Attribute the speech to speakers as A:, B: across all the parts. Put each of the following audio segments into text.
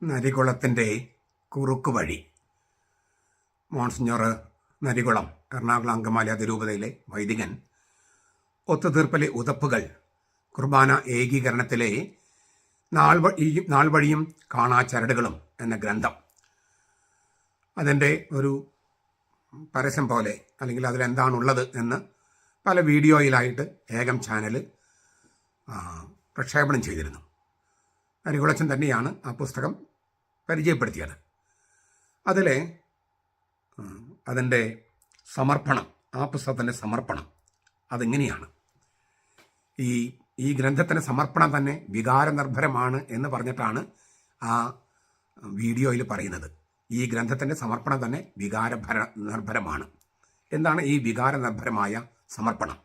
A: നരികുളത്തിൻ്റെ കുറുക്ക് വഴി. മോൺസിഞ്ഞോർ നരികുളം എറണാകുളം അങ്കമാലി അതിരൂപതയിലെ വൈദികൻ ഒത്തുതീർപ്പിലെ ഉതപ്പുകൾ കുർബാന ഏകീകരണത്തിലെ നാൾ വഴിയും കാണാച്ചരടുകളും എന്ന ഗ്രന്ഥം, അതിൻ്റെ ഒരു പരസ്യം പോലെ അല്ലെങ്കിൽ അതിലെന്താണുള്ളത് എന്ന് പല വീഡിയോയിലായിട്ട് ഏകം ചാനൽ പ്രക്ഷേപണം ചെയ്തിരുന്നു. നരികുളച്ചൻ തന്നെയാണ് ആ പുസ്തകം പരിചയപ്പെടുത്തിയത്. അതിൻ്റെ സമർപ്പണം, ആ പുസ്തകത്തിൻ്റെ സമർപ്പണം അതെങ്ങനെയാണ്? ഈ ഗ്രന്ഥത്തിൻ്റെ സമർപ്പണം തന്നെ വികാരനിർഭരമാണ് എന്ന് പറഞ്ഞിട്ടാണ് ആ വീഡിയോയിൽ പറയുന്നത്. ഈ ഗ്രന്ഥത്തിൻ്റെ സമർപ്പണം തന്നെ നിർഭരമാണ്. എന്താണ് ഈ വികാരനിർഭരമായ സമർപ്പണം?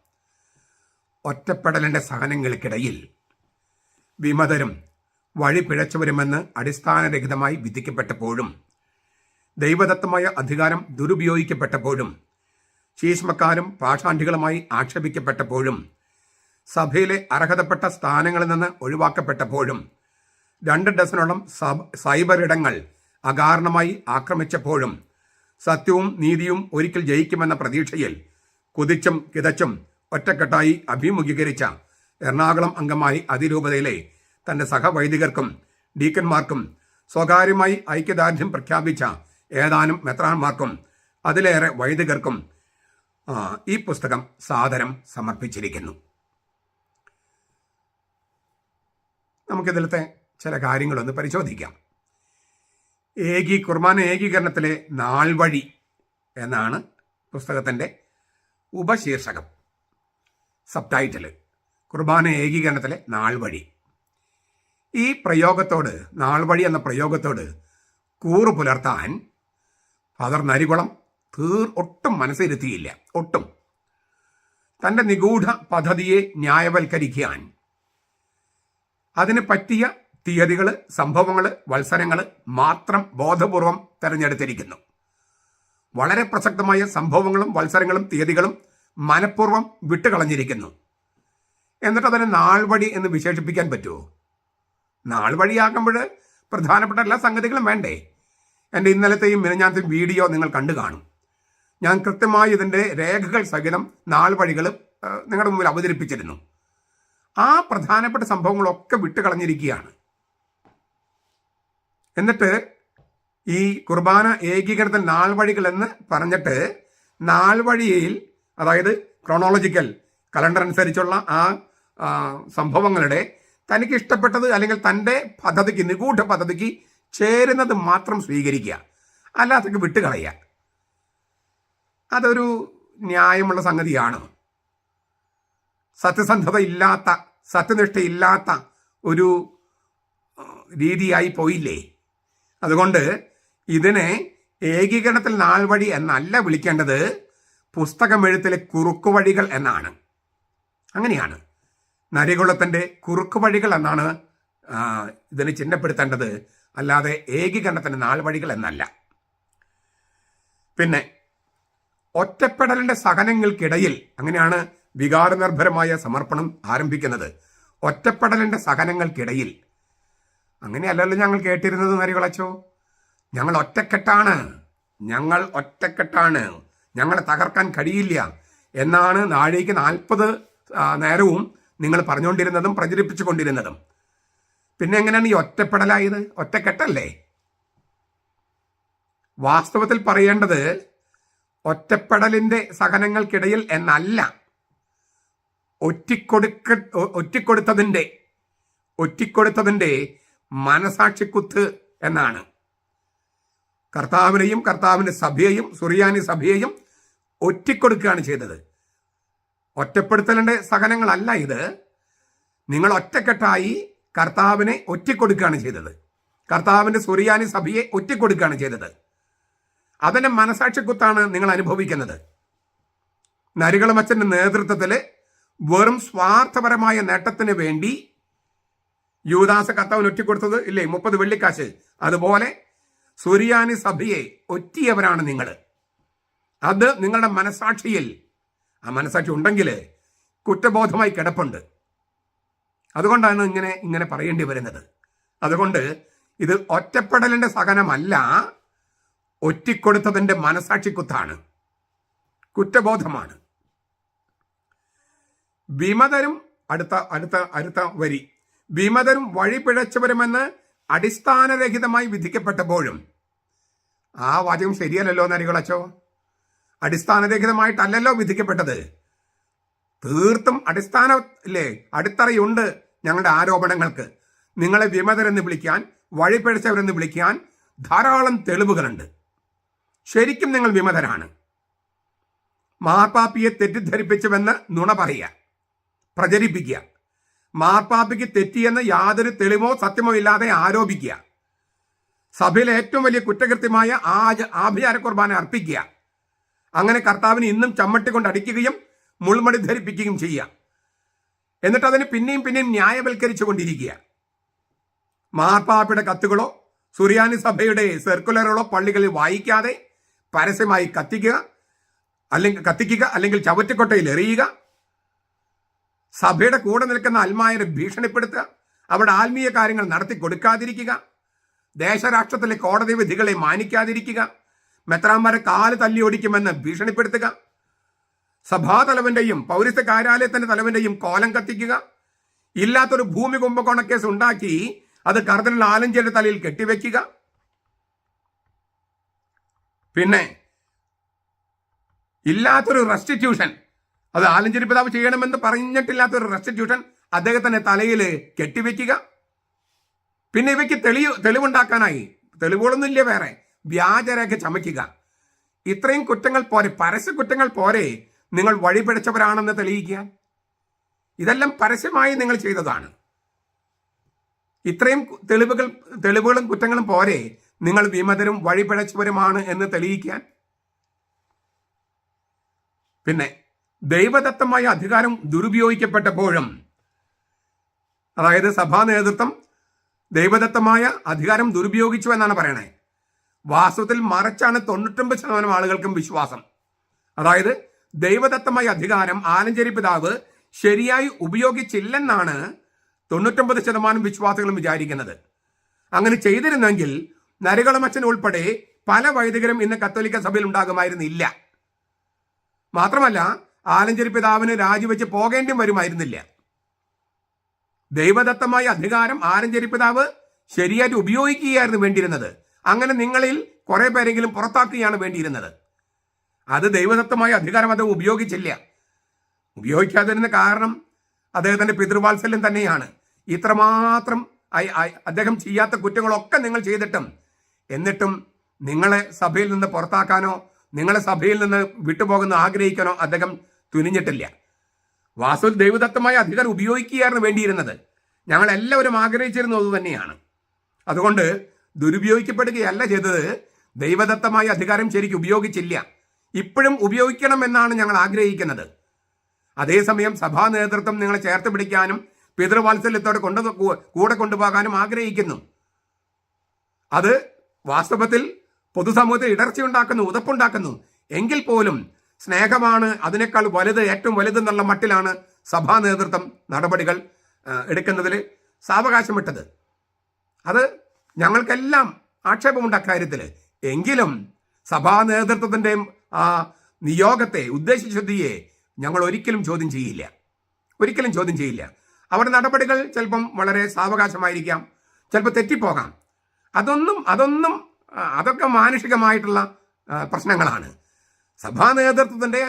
A: ഒറ്റപ്പെടലിൻ്റെ സഹനങ്ങൾക്കിടയിൽ വിമതരും വഴി പിഴച്ചവരുമെന്ന് അടിസ്ഥാനരഹിതമായി വിധിക്കപ്പെട്ടപ്പോഴും, ദൈവദത്തമായ അധികാരം ദുരുപയോഗിക്കപ്പെട്ടപ്പോഴും, ശീഷ്മക്കാരും പാഷാണ്ഡികളുമായി ആക്ഷേപിക്കപ്പെട്ടപ്പോഴും, സഭയിലെ അർഹതപ്പെട്ട സ്ഥാനങ്ങളിൽ നിന്ന് ഒഴിവാക്കപ്പെട്ടപ്പോഴും, 2 ഡസനോളം സൈബറിടങ്ങൾ അകാരണമായി ആക്രമിച്ചപ്പോഴും, സത്യവും നീതിയും ഒരിക്കൽ ജയിക്കുമെന്ന പ്രതീക്ഷയിൽ കുതിച്ചും കിതച്ചും ഒറ്റക്കെട്ടായി അഭിമുഖീകരിച്ച എറണാകുളം അങ്കമാലി അതിരൂപതയിലെ തൻ്റെ സഹവൈദികർക്കും ഡീക്കന്മാർക്കും സ്വകാര്യമായി ഐക്യദാർഢ്യം പ്രഖ്യാപിച്ച ഏതാനും മെത്രാന്മാർക്കും അതിലേറെ വൈദികർക്കും ഈ പുസ്തകം സാദരം സമർപ്പിച്ചിരിക്കുന്നു. നമുക്കിതിലത്തെ ചില കാര്യങ്ങളൊന്ന് പരിശോധിക്കാം. കുർബാന ഏകീകരണത്തിലെ നാൾവഴി എന്നാണ് പുസ്തകത്തിൻ്റെ ഉപശീർഷകം, സബ് ടൈറ്റിൽ. കുർബാന ഏകീകരണത്തിലെ നാൾവഴി. ഈ പ്രയോഗത്തോട്, നാൾവഴി എന്ന പ്രയോഗത്തോട് കൂറു പുലർത്താൻ ഫാദർ നരികുളം ഒട്ടും മനസ്സിരുത്തിയില്ല. ഒട്ടും. തൻ്റെ നിഗൂഢ പദ്ധതിയെ ന്യായവൽക്കരിക്കാൻ അതിന് പറ്റിയ തീയതികൾ, സംഭവങ്ങൾ, വത്സരങ്ങൾ മാത്രം ബോധപൂർവം തിരഞ്ഞെടുത്തിരിക്കുന്നു. വളരെ പ്രസക്തമായ സംഭവങ്ങളും വത്സരങ്ങളും തീയതികളും മനഃപൂർവ്വം വിട്ടുകളഞ്ഞിരിക്കുന്നു. എന്നിട്ട് അതിനെ നാൾവഴി എന്ന് വിശേഷിപ്പിക്കാൻ പറ്റുമോ? നാൾവഴിയാകുമ്പോൾ പ്രധാനപ്പെട്ട എല്ലാ സംഗതികളും വേണ്ടേ? എൻ്റെ ഇന്നലത്തെയും മിനിഞ്ഞാലത്തെയും വീഡിയോ നിങ്ങൾ കണ്ടു കാണും. ഞാൻ കൃത്യമായി ഇതിൻ്റെ രേഖകൾ സഹിതം നാൾവഴികൾ നിങ്ങളുടെ മുമ്പിൽ അവതരിപ്പിച്ചിരുന്നു. ആ പ്രധാനപ്പെട്ട സംഭവങ്ങളൊക്കെ വിട്ടുകളഞ്ഞിരിക്കുകയാണ്. എന്നിട്ട് ഈ കുർബാന ഏകീകരണത്തിൽ നാൾവഴികൾ എന്ന് പറഞ്ഞിട്ട് നാൾവഴിയിൽ, അതായത് ക്രോണോളജിക്കൽ കലണ്ടർ അനുസരിച്ചുള്ള ആ സംഭവങ്ങളുടെ തനിക്ക് ഇഷ്ടപ്പെട്ടത് അല്ലെങ്കിൽ തൻ്റെ പദ്ധതിക്ക്, നിഗൂഢ പദ്ധതിക്ക് ചേരുന്നത് മാത്രം സ്വീകരിക്കുക, അല്ലാതൊക്കെ വിട്ടുകളയുക. അതൊരു ന്യായമുള്ള സംഗതിയാണ്? സത്യസന്ധത ഇല്ലാത്ത, സത്യനിഷ്ഠയില്ലാത്ത ഒരു രീതിയായി പോയില്ലേ? അതുകൊണ്ട് ഇതിനെ ഏകീകരണത്തിൽ നാൾവഴി എന്നല്ല വിളിക്കേണ്ടത്, പുസ്തകമെഴുത്തിലെ കുറുക്കുവഴികൾ എന്നാണ്. അങ്ങനെയാണ്, നരികുളത്തിൻ്റെ കുറുക്കുവഴികൾ എന്നാണ് ഇതിന് ചിഹ്നപ്പെടുത്തേണ്ടത്, അല്ലാതെ ഏകീകരണത്തിൻ്റെ നാൾവഴികൾ എന്നല്ല. പിന്നെ ഒറ്റപ്പെടലിൻ്റെ സഹനങ്ങൾക്കിടയിൽ, അങ്ങനെയാണ് വികാരനിർഭരമായ സമർപ്പണം ആരംഭിക്കുന്നത്. ഒറ്റപ്പെടലിൻ്റെ സഹനങ്ങൾക്കിടയിൽ. അങ്ങനെയല്ലല്ലോ ഞങ്ങൾ കേട്ടിരുന്നത് നരികുളച്ചോ. ഞങ്ങൾ ഒറ്റക്കെട്ടാണ്, ഞങ്ങളെ തകർക്കാൻ കഴിയില്ല എന്നാണ് നാഴികയ്ക്ക് 40 നേരവും നിങ്ങൾ പറഞ്ഞുകൊണ്ടിരുന്നതും പ്രചരിപ്പിച്ചുകൊണ്ടിരുന്നതും. പിന്നെ എങ്ങനെയാണ് ഈ ഒറ്റപ്പെടലായത്? ഒറ്റക്കെട്ടല്ലേ? വാസ്തവത്തിൽ പറയേണ്ടത് ഒറ്റപ്പെടലിൻ്റെ സഹനങ്ങൾക്കിടയിൽ എന്നല്ല, ഒറ്റിക്കൊടുത്തതിൻ്റെ മനസാക്ഷിക്കുത്ത് എന്നാണ്. കർത്താവിനെയും കർത്താവിൻ്റെ സഭയെയും സുറിയാനി സഭയെയും ഒറ്റിക്കൊടുക്കുകയാണ് ചെയ്തത്. ഒറ്റപ്പെടുത്തലിൻ്റെ സഹനങ്ങളല്ല ഇത്. നിങ്ങൾ ഒറ്റക്കെട്ടായി കർത്താവിനെ ഒറ്റിക്കൊടുക്കുകയാണ് ചെയ്തത്. കർത്താവിൻ്റെ സുറിയാനി സഭയെ ഒറ്റിക്കൊടുക്കുകയാണ് ചെയ്തത്. അതിൻ്റെ മനസാക്ഷിക്കുത്താണ് നിങ്ങൾ അനുഭവിക്കുന്നത്. നരികുളമച്ചൻ്റെ നേതൃത്വത്തിൽ വെറും സ്വാർത്ഥപരമായ നേട്ടത്തിന് വേണ്ടി യൂദാസ കർത്താവിന് ഒറ്റിക്കൊടുത്തത് ഇല്ലേ 30 വെള്ളിക്കാശ്, അതുപോലെ സുറിയാനി സഭയെ ഒറ്റിയവരാണ് നിങ്ങൾ. അത് നിങ്ങളുടെ മനസാക്ഷിയിൽ, ആ മനസാക്ഷി ഉണ്ടെങ്കിൽ കുറ്റബോധമായി കിടപ്പുണ്ട്. അതുകൊണ്ടാണ് ഇങ്ങനെ പറയേണ്ടി വരുന്നത്. അതുകൊണ്ട് ഇത് ഒറ്റപ്പെടലിന്റെ സഹനമല്ല, ഒറ്റിക്കൊടുത്തതിന്റെ മനസാക്ഷിക്കുത്താണ്, കുറ്റബോധമാണ്. വിമതരും അടുത്ത വരി, വിമതരും വഴിപിഴച്ചവരുമെന്ന് അടിസ്ഥാനരഹിതമായി വിധിക്കപ്പെട്ടപ്പോഴും, ആ വാചകം ശരിയല്ലല്ലോ നരികളച്ചോ. അടിസ്ഥാനരഹിതമായിട്ടല്ലല്ലോ വിധിക്കപ്പെട്ടത്. തീർത്തും അടിത്തറയുണ്ട് ഞങ്ങളുടെ ആരോപണങ്ങൾക്ക്. നിങ്ങളെ വിമതരെന്ന് വിളിക്കാൻ, വഴിപിഴച്ചവരെന്ന് വിളിക്കാൻ ധാരാളം തെളിവുകളുണ്ട്. ശരിക്കും നിങ്ങൾ വിമതരാണ്. മാർപ്പാപ്പിയെ തെറ്റിദ്ധരിപ്പിച്ചുവെന്ന് നുണ പറയുക, പ്രചരിപ്പിക്കുക, മാർപ്പാപ്പിക്ക് തെറ്റിയെന്ന് യാതൊരു തെളിവോ സത്യമോ ഇല്ലാതെ ആരോപിക്കുക, സഭയിലെ ഏറ്റവും വലിയ കുറ്റകൃത്യമായ ആഭിചാര കുർബാന അർപ്പിക്കുക, അങ്ങനെ കർത്താവിന് ഇന്നും ചമ്മട്ടി കൊണ്ട് അടിക്കുകയും മുൾമടി ധരിപ്പിക്കുകയും ചെയ്യുക. എന്നിട്ട് അതിന് പിന്നെയും ന്യായവൽക്കരിച്ചു കൊണ്ടിരിക്കുക. മാർപ്പാപ്പയുടെ കത്തുകളോ സുറിയാനി സഭയുടെ സർക്കുലറുകളോ പള്ളികളിൽ വായിക്കാതെ പരസ്യമായി കത്തിക്കുക, അല്ലെങ്കിൽ ചവറ്റുകൊട്ടയിൽ എറിയുക, സഭയുടെ കൂടെ നിൽക്കുന്ന അൽമായരെ ഭീഷണിപ്പെടുത്തുക, അവിടെ ആത്മീയ കാര്യങ്ങൾ നടത്തി കൊടുക്കാതിരിക്കുക, ദേശരാഷ്ട്രത്തിലെ കോടതി വിധികളെ മാനിക്കാതിരിക്കുക, മെത്രാന്മാരെ കാല് തല്ലി ഓടിക്കുമെന്ന് ഭീഷണിപ്പെടുത്തുക, സഭാതലവന്റെയും പൗരസ്ത്യ കാര്യാലയത്തിന്റെ തലവന്റെയും കോലം കത്തിക്കുക, ഇല്ലാത്തൊരു ഭൂമി കുംഭകോണക്കേസ് ഉണ്ടാക്കി അത് കർദിനൽ ആലഞ്ചേരിയുടെ തലയിൽ കെട്ടിവെക്കുക, പിന്നെ ഇല്ലാത്തൊരു റെസ്റ്റിറ്റ്യൂഷൻ, അത് ആലഞ്ചേരി പിതാവ് ചെയ്യണമെന്ന് പറഞ്ഞിട്ടില്ലാത്തൊരു റെസ്റ്റിറ്റ്യൂഷൻ അദ്ദേഹത്തിന്റെ തലയിൽ കെട്ടിവെക്കുക. പിന്നെ ഇവയ്ക്ക് തെളിവുണ്ടാക്കാനായി തെളിവുകളൊന്നുമില്ല, വേറെ വ്യാജരേഖ ചമയ്ക്കുക. ഇത്രയും കുറ്റങ്ങൾ പോരെ, പരസ്യ കുറ്റങ്ങൾ പോരെ നിങ്ങൾ വഴിപിഴച്ചവരാണെന്ന് തെളിയിക്കാൻ? ഇതെല്ലാം പരസ്യമായി നിങ്ങൾ ചെയ്തതാണ്. ഇത്രയും തെളിവുകളും കുറ്റങ്ങളും പോരെ നിങ്ങൾ വിമതരും വഴിപിഴച്ചവരുമാണ് എന്ന് തെളിയിക്കാൻ? പിന്നെ ദൈവദത്തമായ അധികാരം ദുരുപയോഗിക്കപ്പെട്ടപ്പോഴും, അതായത് സഭാ നേതൃത്വം ദൈവദത്തമായ അധികാരം ദുരുപയോഗിച്ചു എന്നാണ് പറയണേ. വാസ്തവത്തിൽ മറിച്ചാണ് 99% ആളുകൾക്കും വിശ്വാസം. അതായത് ദൈവദത്തമായ അധികാരം ആലഞ്ചേരി പിതാവ് ശരിയായി ഉപയോഗിച്ചില്ലെന്നാണ് 99% വിശ്വാസികളും വിചാരിക്കുന്നത്. അങ്ങനെ ചെയ്തിരുന്നെങ്കിൽ നരികളമച്ചൻ ഉൾപ്പെടെ പല വൈദികരും ഇന്ന് കത്തോലിക്ക സഭയിൽ ഉണ്ടാകുമായിരുന്നില്ല. മാത്രമല്ല ആലഞ്ചേരി പിതാവിന് രാജിവെച്ച് പോകേണ്ടി വരുമായിരുന്നില്ല. ദൈവദത്തമായ അധികാരം ആലഞ്ചേരി പിതാവ് ശരിയായിട്ട് ഉപയോഗിക്കുകയായിരുന്നു വേണ്ടിയിരുന്നത്. അങ്ങനെ നിങ്ങളിൽ കുറെ പേരെങ്കിലും പുറത്താക്കുകയാണ് വേണ്ടിയിരുന്നത്. അത് ദൈവദത്തമായ അധികാരം അദ്ദേഹം ഉപയോഗിച്ചില്ല. ഉപയോഗിക്കാതിരുന്ന കാരണം അദ്ദേഹത്തിന്റെ പിതൃവാത്സല്യം തന്നെയാണ്. ഇത്രമാത്രം അദ്ദേഹം ചെയ്യാത്ത കുറ്റങ്ങളൊക്കെ നിങ്ങൾ ചെയ്തിട്ടും എന്നിട്ടും നിങ്ങളെ സഭയിൽ നിന്ന് പുറത്താക്കാനോ നിങ്ങളെ സഭയിൽ നിന്ന് വിട്ടുപോകുന്ന ആഗ്രഹിക്കാനോ അദ്ദേഹം തുനിഞ്ഞിട്ടില്ല. വാസ്തവത്തിൽ ദൈവദത്തമായ അധികാരം ഉപയോഗിക്കുകയായിരുന്നു വേണ്ടിയിരുന്നത്. ഞങ്ങളെല്ലാവരും ആഗ്രഹിച്ചിരുന്നത് തന്നെയാണ്. അതുകൊണ്ട് ദുരുപയോഗിക്കപ്പെടുകയല്ല ചെയ്തത്. ദൈവദത്തമായ അധികാരം ശരിക്കും ഉപയോഗിച്ചില്ല. ഇപ്പോഴും ഉപയോഗിക്കണമെന്നാണ് ഞങ്ങൾ ആഗ്രഹിക്കുന്നത്. അതേസമയം സഭാ നേതൃത്വം നിങ്ങളെ ചേർത്ത് പിടിക്കാനും പിതൃവാത്സല്യത്തോടെ കൂടെ കൊണ്ടുപോകാനും ആഗ്രഹിക്കുന്നു. അത് വാസ്തവത്തിൽ പൊതുസമൂഹത്തിൽ ഇടർച്ചയുണ്ടാക്കുന്നു, ഉതപ്പുണ്ടാക്കുന്നു. എങ്കിൽ പോലും സ്നേഹമാണ് അതിനേക്കാൾ വലുത്, ഏറ്റവും വലുതെന്നുള്ള മട്ടിലാണ് സഭാ നേതൃത്വം നടപടികൾ എടുക്കുന്നതിൽ സാവകാശം വിട്ടത്. അത് ഞങ്ങൾക്കെല്ലാം ആക്ഷേപമുണ്ട് അക്കാര്യത്തിൽ. എങ്കിലും സഭാ നേതൃത്വത്തിൻ്റെ ആ നിയോഗത്തെ, ഉദ്ദേശശുദ്ധിയെ ഞങ്ങൾ ഒരിക്കലും ചോദ്യം ചെയ്യില്ല. അവരുടെ നടപടികൾ ചിലപ്പം വളരെ സാവകാശമായിരിക്കാം, ചിലപ്പോൾ തെറ്റിപ്പോകാം. അതൊക്കെ മാനുഷികമായിട്ടുള്ള പ്രശ്നങ്ങളാണ്. സഭാ നേതൃത്വത്തിൻ്റെ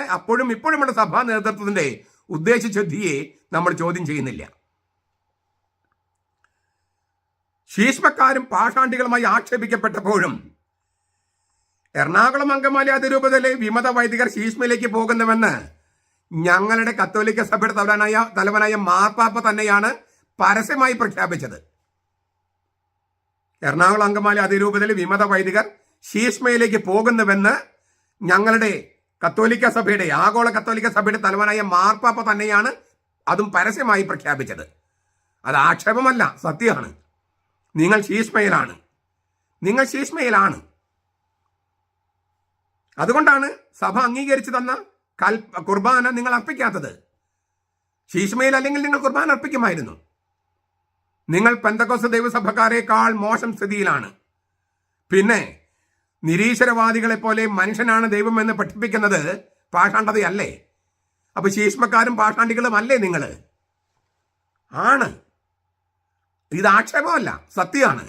A: ഇപ്പോഴുമുള്ള സഭാ നേതൃത്വത്തിൻ്റെ ഉദ്ദേശശുദ്ധിയെ നമ്മൾ ചോദ്യം ചെയ്യുന്നില്ല. ശീഷ്മക്കാരും പാഷാണ്ടികളുമായി ആക്ഷേപിക്കപ്പെട്ടപ്പോഴും എറണാകുളം അങ്കമാലി അതിരൂപതയിലെ വിമത വൈദികർ ശീഷ്മയിലേക്ക് പോകുന്നുവെന്ന് ഞങ്ങളുടെ കത്തോലിക്ക സഭയുടെ തലവനായ മാർപ്പാപ്പ തന്നെയാണ് പരസ്യമായി പ്രഖ്യാപിച്ചത്. എറണാകുളം അങ്കമാലി അതിരൂപതയിലെ വിമത വൈദികർ ശീഷ്മയിലേക്ക് പോകുന്നുവെന്ന് ഞങ്ങളുടെ കത്തോലിക്ക സഭയുടെ, ആഗോള കത്തോലിക്ക സഭയുടെ തലവനായ മാർപ്പാപ്പ തന്നെയാണ് അതും പരസ്യമായി പ്രഖ്യാപിച്ചത്. അത് ആക്ഷേപമല്ല, സത്യമാണ്. നിങ്ങൾ ശീഷ്മയിലാണ്. അതുകൊണ്ടാണ് സഭ അംഗീകരിച്ചു തന്ന കുർബാന നിങ്ങൾ അർപ്പിക്കാത്തത്. ശീഷ്മയിൽ അല്ലെങ്കിൽ നിങ്ങൾ കുർബാന അർപ്പിക്കുമായിരുന്നു. നിങ്ങൾ പെന്തക്കോസ്ത് ദൈവസഭക്കാരേക്കാൾ മോശം സ്ഥിതിയിലാണ്. പിന്നെ നിരീശ്വരവാദികളെ പോലെ മനുഷ്യനാണ് ദൈവം എന്ന് പഠിപ്പിക്കുന്നത് പാഷാണ്ഡതയല്ലേ? അപ്പൊ ശീഷ്മക്കാരും പാഷാണ്ടികളും അല്ലേ നിങ്ങൾ? ആണ്. ഇത് ആക്ഷേപമല്ല, സത്യമാണ്.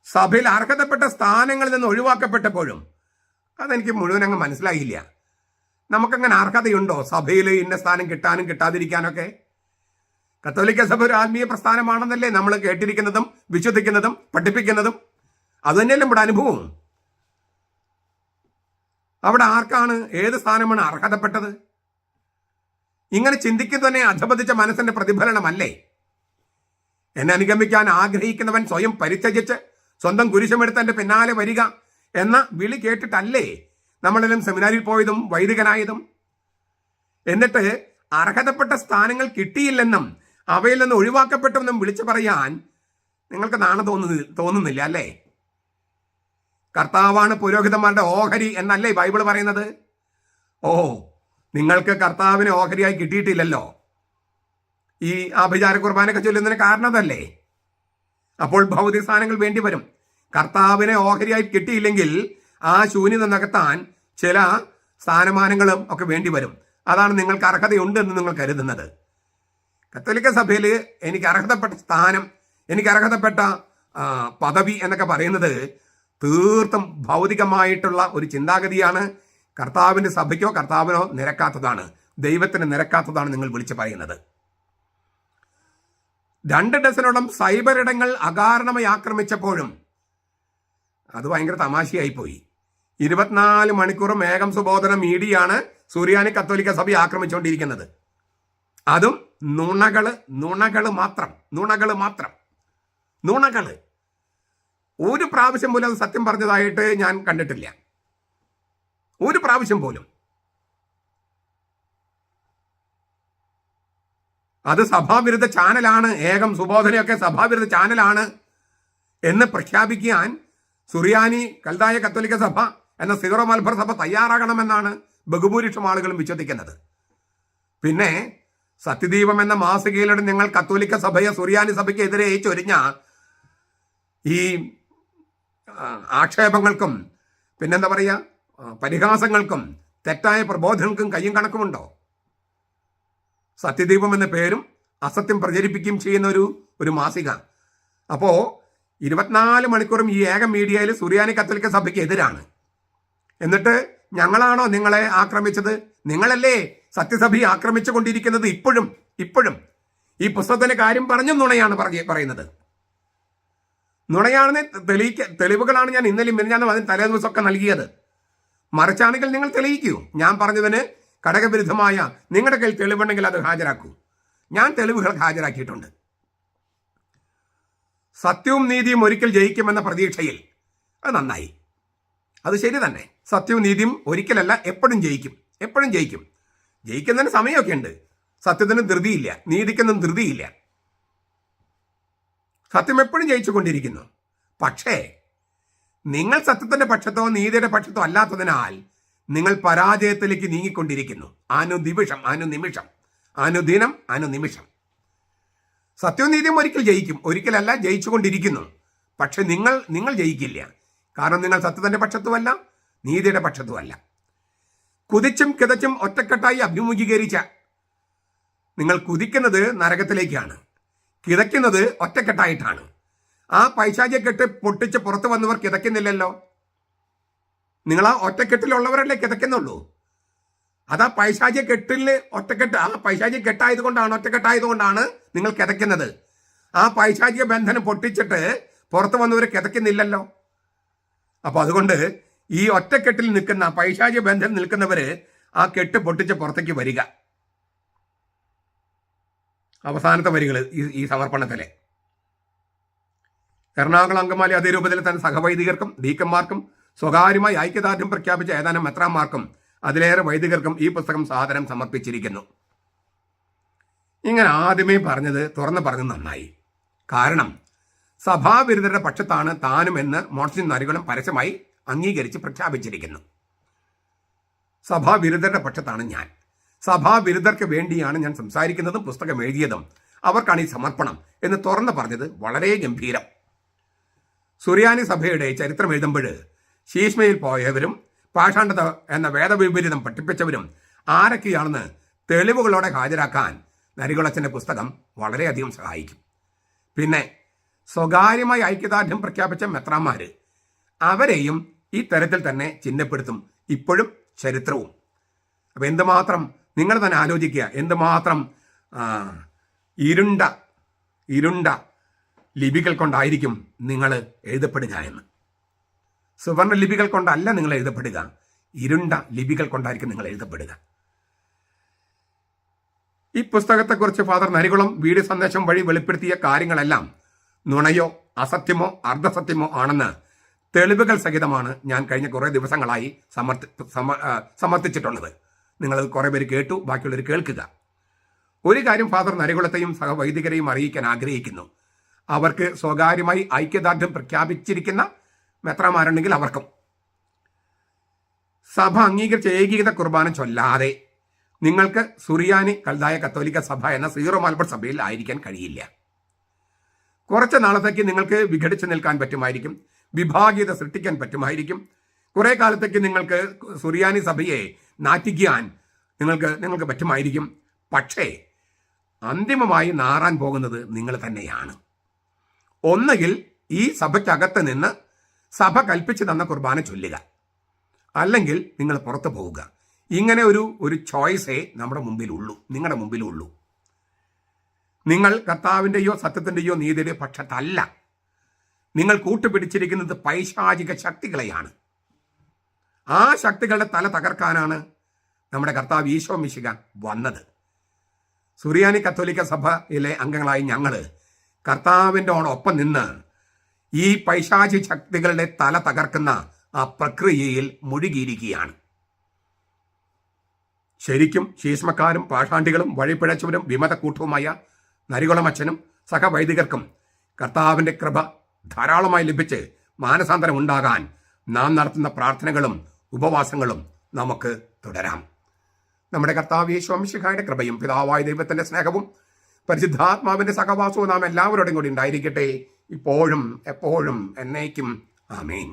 A: സഭയിൽ അർഹതപ്പെട്ട സ്ഥാനങ്ങളിൽ നിന്ന് ഒഴിവാക്കപ്പെട്ടപ്പോഴും അതെനിക്ക് മുഴുവൻ അങ്ങ് മനസ്സിലായില്ല. നമുക്കങ്ങനെ അർഹതയുണ്ടോ സഭയിൽ ഇന്ന സ്ഥാനം കിട്ടാനും കിട്ടാതിരിക്കാനൊക്കെ? കത്തോലിക്ക സഭ ഒരു ആത്മീയ പ്രസ്ഥാനമാണെന്നല്ലേ നമ്മൾ കേട്ടിരിക്കുന്നതും വിശ്വസിക്കുന്നതും പഠിപ്പിക്കുന്നതും. അതുതന്നെയല്ലേ നമ്മുടെ അനുഭവവും. അവിടെ ആർക്കാണ് ഏത് സ്ഥാനമാണ് അർഹതപ്പെട്ടത്? ഇങ്ങനെ ചിന്തിക്കുന്നതന്നെ അധപതിച്ച മനസ്സിന്റെ പ്രതിഫലനമല്ലേ? എന്നെ അനുഗമിക്കാൻ ആഗ്രഹിക്കുന്നവൻ സ്വയം പരിത്യജിച്ച് സ്വന്തം കുരിശമെടുത്ത് എൻ്റെ പിന്നാലെ വരിക എന്ന വിളി കേട്ടിട്ടല്ലേ നമ്മളെല്ലാം സെമിനാരിൽ പോയതും വൈദികനായതും? എന്നിട്ട് അർഹതപ്പെട്ട സ്ഥാനങ്ങൾ കിട്ടിയില്ലെന്നും അവയിൽ നിന്ന് ഒഴിവാക്കപ്പെട്ടെന്നും വിളിച്ചു പറയാൻ നിങ്ങൾക്ക് നാണം തോന്നുന്നില്ല അല്ലേ? കർത്താവാണ് പുരോഹിതന്മാരുടെ ഓഹരി എന്നല്ലേ ബൈബിൾ പറയുന്നത്? ഓ, നിങ്ങൾക്ക് കർത്താവിനെ ഓഹരിയായി കിട്ടിയിട്ടില്ലല്ലോ. ഈ ആഭിചാര കുർബാനയൊക്കെ ചൊല്ലുന്നതിന് കാരണം അതല്ലേ? അപ്പോൾ ഭൗതിക സ്ഥാനങ്ങൾ വേണ്ടി വരും. കർത്താവിനെ ഓഹരിയായി കിട്ടിയില്ലെങ്കിൽ ആ ശൂന്യത നികത്താൻ ചില സ്ഥാനമാനങ്ങളും ഒക്കെ വേണ്ടി വരും. അതാണ് നിങ്ങൾക്ക് അർഹതയുണ്ട് എന്ന് നിങ്ങൾ കരുതുന്നത്. കത്തോലിക്ക സഭയിൽ എനിക്ക് അർഹതപ്പെട്ട സ്ഥാനം, എനിക്ക് അർഹതപ്പെട്ട പദവി എന്നൊക്കെ പറയുന്നത് തീർത്തും ഭൗതികമായിട്ടുള്ള ഒരു ചിന്താഗതിയാണ്. കർത്താവിൻ്റെ സഭയ്ക്കോ കർത്താവിനോ നിരക്കാത്തതാണ്, ദൈവത്തിന് നിരക്കാത്തതാണ് നിങ്ങൾ വിളിച്ചു പറയുന്നത്. 2 ഡസനോളം സൈബർ ഇടങ്ങൾ അകാരണമായി ആക്രമിച്ചപ്പോഴും അത് ഭയങ്കര തമാശയായിപ്പോയി. 24 മണിക്കൂറും ഏകം സുബോധന മീഡിയയാണ് സുറിയാനി കത്തോലിക്ക സഭ ആക്രമിച്ചുകൊണ്ടിരിക്കുന്നത്. അതും നുണകള് മാത്രം. ഒരു പ്രാവശ്യം പോലും അത് സത്യം പറഞ്ഞതായിട്ട് ഞാൻ കണ്ടിട്ടില്ല. ഒരു പ്രാവശ്യം പോലും. അത് സഭാവിരുദ്ധ ചാനലാണ്, ഏകം സുബോധനയൊക്കെ സഭാവിരുദ്ധ ചാനലാണ് എന്ന് പ്രഖ്യാപിക്കാൻ സുറിയാനി കൽദായ കത്തോലിക്ക സഭ എന്ന സിറോ മലബാർ സഭ തയ്യാറാകണമെന്നാണ് ബഹുഭൂരിപക്ഷം ആളുകളും വിശ്വസിക്കുന്നത്. പിന്നെ സത്യദീപം എന്ന മാസികയിലൂടെ നിങ്ങൾ കത്തോലിക്ക സഭയെ സുറിയാനി സഭയ്ക്ക് എതിരെ ചൊരിഞ്ഞ ഈ ആക്ഷേപങ്ങൾക്കും പിന്നെന്താ പറയുക, പരിഹാസങ്ങൾക്കും തെറ്റായ പ്രബോധനങ്ങൾക്കും കയ്യും കണക്കുമുണ്ടോ? സത്യദീപം എന്ന പേരും അസത്യം പ്രചരിപ്പിക്കുകയും ചെയ്യുന്ന ഒരു മാസിക. അപ്പോൾ 24 മണിക്കൂറും ഈ ഏക മീഡിയയിൽ സുറിയാനി കത്തോലിക്ക സഭയ്ക്ക് എതിരാണ്. എന്നിട്ട് ഞങ്ങളാണോ നിങ്ങളെ ആക്രമിച്ചത്? നിങ്ങളല്ലേ സത്യസഭയെ ആക്രമിച്ചു കൊണ്ടിരിക്കുന്നത് ഇപ്പോഴും. ഈ പുസ്തകത്തിന്റെ കാര്യം പറഞ്ഞു നുണയാണ് പറയുന്നത്. നുണയാണെന്ന് തെളിവുകളാണ് ഞാൻ ഇന്നലെയും മിനിഞ്ഞാന്നും അതിന് തലേ ദിവസമൊക്കെ നൽകിയത്. മറിച്ചാണെങ്കിൽ നിങ്ങൾ തെളിയിക്കൂ. ഞാൻ പറഞ്ഞതിന് ഘടകവിരുദ്ധമായ നിങ്ങളുടെ കയ്യിൽ തെളിവുണ്ടെങ്കിൽ അത് ഹാജരാക്കൂ. ഞാൻ തെളിവുകൾ ഹാജരാക്കിയിട്ടുണ്ട്. സത്യവും നീതിയും ഒരിക്കൽ ജയിക്കുമെന്ന പ്രതീക്ഷയിൽ. അത് നന്നായി, അത് ശരി തന്നെ. സത്യവും നീതിയും ഒരിക്കലല്ല, എപ്പോഴും ജയിക്കും. ജയിക്കുന്നതിന് സമയമൊക്കെ ഉണ്ട്. സത്യത്തിന് ധൃതിയില്ല, നീതിക്കൊന്നും ധൃതിയില്ല. സത്യം എപ്പോഴും ജയിച്ചു കൊണ്ടിരിക്കുന്നു. പക്ഷേ നിങ്ങൾ സത്യത്തിന്റെ പക്ഷത്തോ നീതിയുടെ പക്ഷത്തോ അല്ലാത്തതിനാൽ നിങ്ങൾ പരാജയത്തിലേക്ക് നീങ്ങിക്കൊണ്ടിരിക്കുന്നു. അനുനിമിഷം. സത്യവും നീതിയും ഒരിക്കൽ ജയിക്കും, ഒരിക്കലല്ല, ജയിച്ചുകൊണ്ടിരിക്കുന്നു. പക്ഷെ നിങ്ങൾ ജയിക്കില്ല. കാരണം നിങ്ങൾ സത്യത്തിന്റെ പക്ഷത്തുമല്ല, നീതിയുടെ പക്ഷത്തുമല്ല. കുതിച്ചും കിതച്ചും ഒറ്റക്കെട്ടായി അഭിമുഖീകരിച്ച നിങ്ങൾ കുതിക്കുന്നത് നരകത്തിലേക്കാണ്, കിതയ്ക്കുന്നത് ഒറ്റക്കെട്ടായിട്ടാണ്. ആ പൈശാചികക്കെട്ട് പൊട്ടിച്ച് പുറത്തു വന്നവർ കിതയ്ക്കുന്നില്ലല്ലോ. നിങ്ങൾ ആ ഒറ്റക്കെട്ടിലുള്ളവരല്ലേ കിതയ്ക്കുന്നുള്ളൂ. അതാ പൈശാചിക കെട്ടിൽ ഒറ്റക്കെട്ട്, ആ പൈശാചിക ഒറ്റക്കെട്ടായതുകൊണ്ടാണ് നിങ്ങൾ കിതയ്ക്കുന്നത്. ആ പൈശാചിക ബന്ധനം പൊട്ടിച്ചിട്ട് പുറത്തു വന്നവർ കിതയ്ക്കുന്നില്ലല്ലോ. അപ്പൊ അതുകൊണ്ട് ഈ ഒറ്റക്കെട്ടിൽ നിൽക്കുന്ന പൈശാചിക ബന്ധനം നിൽക്കുന്നവര് ആ കെട്ട് പൊട്ടിച്ച് പുറത്തേക്ക് വരിക. അവസാനത്തെ വരികൾ ഈ സമർപ്പണത്തിലെ എറണാകുളം അങ്കമാലി അതിരൂപതയിലെ തന്നെ സഹവൈദികർക്കും ഡീക്കന്മാർക്കും സ്വകാര്യമായി ഐക്യദാർഢ്യം പ്രഖ്യാപിച്ച ഏതാനും മെത്രാന്മാർക്കും അതിലേറെ വൈദികർക്കും ഈ പുസ്തകം സാദരം സമർപ്പിച്ചിരിക്കുന്നു. ഇങ്ങനെ ആദ്യമേ തുറന്നു പറഞ്ഞത് നന്നായി. കാരണം സഭാവിരുദ്ധരുടെ പക്ഷത്താണ് താനും എന്ന് മോൺസിൻ നരികുളം പരസ്യമായി അംഗീകരിച്ച് പ്രഖ്യാപിച്ചിരിക്കുന്നു. സഭാവിരുദ്ധരുടെ പക്ഷത്താണ് ഞാൻ. സഭാവിരുദ്ധർക്ക് വേണ്ടിയാണ് ഞാൻ സംസാരിക്കുന്നതും പുസ്തകം എഴുതിയതും. അവർക്കാണ് ഈ സമർപ്പണം എന്ന് തുറന്നു പറഞ്ഞത് വളരെ ഗംഭീരം. സുറിയാനി സഭയുടെ ചരിത്രം എഴുതുമ്പോൾ ശീഷ്മയിൽ പോയവരും പാഷാണ്ഡത എന്ന വേദവിപരീതം പഠിപ്പിച്ചവരും ആരൊക്കെയാണെന്ന് തെളിവുകളോടെ ഹാജരാക്കാൻ നരികുളച്ചൻ്റെ പുസ്തകം വളരെയധികം സഹായിക്കും. പിന്നെ സ്വകാര്യമായി ഐക്യദാർഢ്യം പ്രഖ്യാപിച്ച മെത്രാന്മാർ, അവരെയും ഈ തരത്തിൽ തന്നെ ചിഹ്നപ്പെടുത്തും ഇപ്പോഴും ചരിത്രവും. അപ്പം എന്തുമാത്രം നിങ്ങൾ തന്നെ ആലോചിക്കുക, എന്തുമാത്രം ഇരുണ്ട ലിപികൾ കൊണ്ടായിരിക്കും നിങ്ങൾ എഴുതപ്പെടുക എന്ന്. സുവർണ ലിപികൾ കൊണ്ടല്ല നിങ്ങൾ എഴുതപ്പെടുക, ഇരുണ്ട ലിപികൾ കൊണ്ടായിരിക്കും നിങ്ങൾ എഴുതപ്പെടുക. ഈ പുസ്തകത്തെക്കുറിച്ച് ഫാദർ നരികുളം വീഡിയോ സന്ദേശം വഴി വെളിപ്പെടുത്തിയ കാര്യങ്ങളെല്ലാം നുണയോ അസത്യമോ അർദ്ധസത്യമോ ആണെന്ന് തെളിവുകൾ സഹിതമാണ് ഞാൻ കഴിഞ്ഞ കുറേ ദിവസങ്ങളായി സമർത്ഥിച്ചിട്ടുള്ളത്. നിങ്ങൾ കുറേ പേര് കേട്ടു, ബാക്കിയുള്ളവർ കേൾക്കുക. ഒരു കാര്യം ഫാദർ നരികുളത്തെയും സഹവൈദികരെയും അറിയിക്കാൻ ആഗ്രഹിക്കുന്നു. അവർക്ക് സ്വകാര്യമായി ഐക്യദാർഢ്യം പ്രഖ്യാപിച്ചിരിക്കുന്ന മെത്രാന്മാരുണ്ടെങ്കിൽ അവർക്കും സഭ അംഗീകരിച്ച ഏകീകൃത കുർബാന ചൊല്ലാതെ നിങ്ങൾക്ക് സുറിയാനി കൽദായ കത്തോലിക്ക സഭ എന്ന സീറോ മലബാർ സഭയിൽ ആയിരിക്കാൻ കഴിയില്ല. കുറച്ച് നാളത്തേക്ക് നിങ്ങൾക്ക് വിഘടിച്ച് നിൽക്കാൻ പറ്റുമായിരിക്കും, വിഭാഗീയത സൃഷ്ടിക്കാൻ പറ്റുമായിരിക്കും, കുറേ കാലത്തേക്ക് നിങ്ങൾക്ക് സുറിയാനി സഭയെ നാറ്റിക്കാൻ നിങ്ങൾക്ക് പറ്റുമായിരിക്കും. പക്ഷേ അന്തിമമായി നാറാൻ പോകുന്നത് നിങ്ങൾ തന്നെയാണ്. ഒന്നുകിൽ ഈ സഭയ്ക്കകത്ത് നിന്ന് സഭ കൽപ്പിച്ചു തന്ന കുർബാന ചൊല്ലുക, അല്ലെങ്കിൽ നിങ്ങൾ പുറത്തു പോവുക. ഇങ്ങനെ ഒരു ചോയ്സേ നമ്മുടെ മുമ്പിലുള്ളൂ, നിങ്ങളുടെ മുമ്പിലുള്ളൂ. നിങ്ങൾ കർത്താവിൻ്റെയോ സത്യത്തിൻ്റെയോ നീതിയുടെ പക്ഷത്തല്ല. നിങ്ങൾ കൂട്ടുപിടിച്ചിരിക്കുന്നത് പൈശാചിക ശക്തികളെയാണ്. ആ ശക്തികളുടെ തല തകർക്കാനാണ് നമ്മുടെ കർത്താവ് ഈശോ മിശിഹ വന്നത്. സുറിയാനി കത്തോലിക്ക സഭയിലെ അംഗങ്ങളായി ഞങ്ങൾ കർത്താവിൻ്റെ ഒപ്പം നിന്ന് ഈ പൈശാചി ശക്തികളുടെ തല തകർക്കുന്ന ആ പ്രക്രിയയിൽ മുഴുകിയിരിക്കുകയാണ്. ശരിക്കും ശീഷ്മക്കാരും പാഷാണ്ടികളും വഴിപ്പിഴച്ചവരും വിമതക്കൂട്ടവുമായ നരികുളമച്ചനും സഹവൈദികർക്കും കർത്താവിൻ്റെ കൃപ ധാരാളമായി ലഭിച്ച് മാനസാന്തരം ഉണ്ടാകാൻ നാം നടത്തുന്ന പ്രാർത്ഥനകളും ഉപവാസങ്ങളും നമുക്ക് തുടരാം. നമ്മുടെ കർത്താവ് യേശു മിശിഹായുടെ കൃപയും പിതാവായ ദൈവത്തിൻ്റെ സ്നേഹവും പരിശുദ്ധാത്മാവിൻ്റെ സഹവാസവും നാം എല്ലാവരോടും കൂടി ഉണ്ടായിരിക്കട്ടെ, ഇപ്പോഴും എപ്പോഴും എന്നേക്കും. ആമേൻ.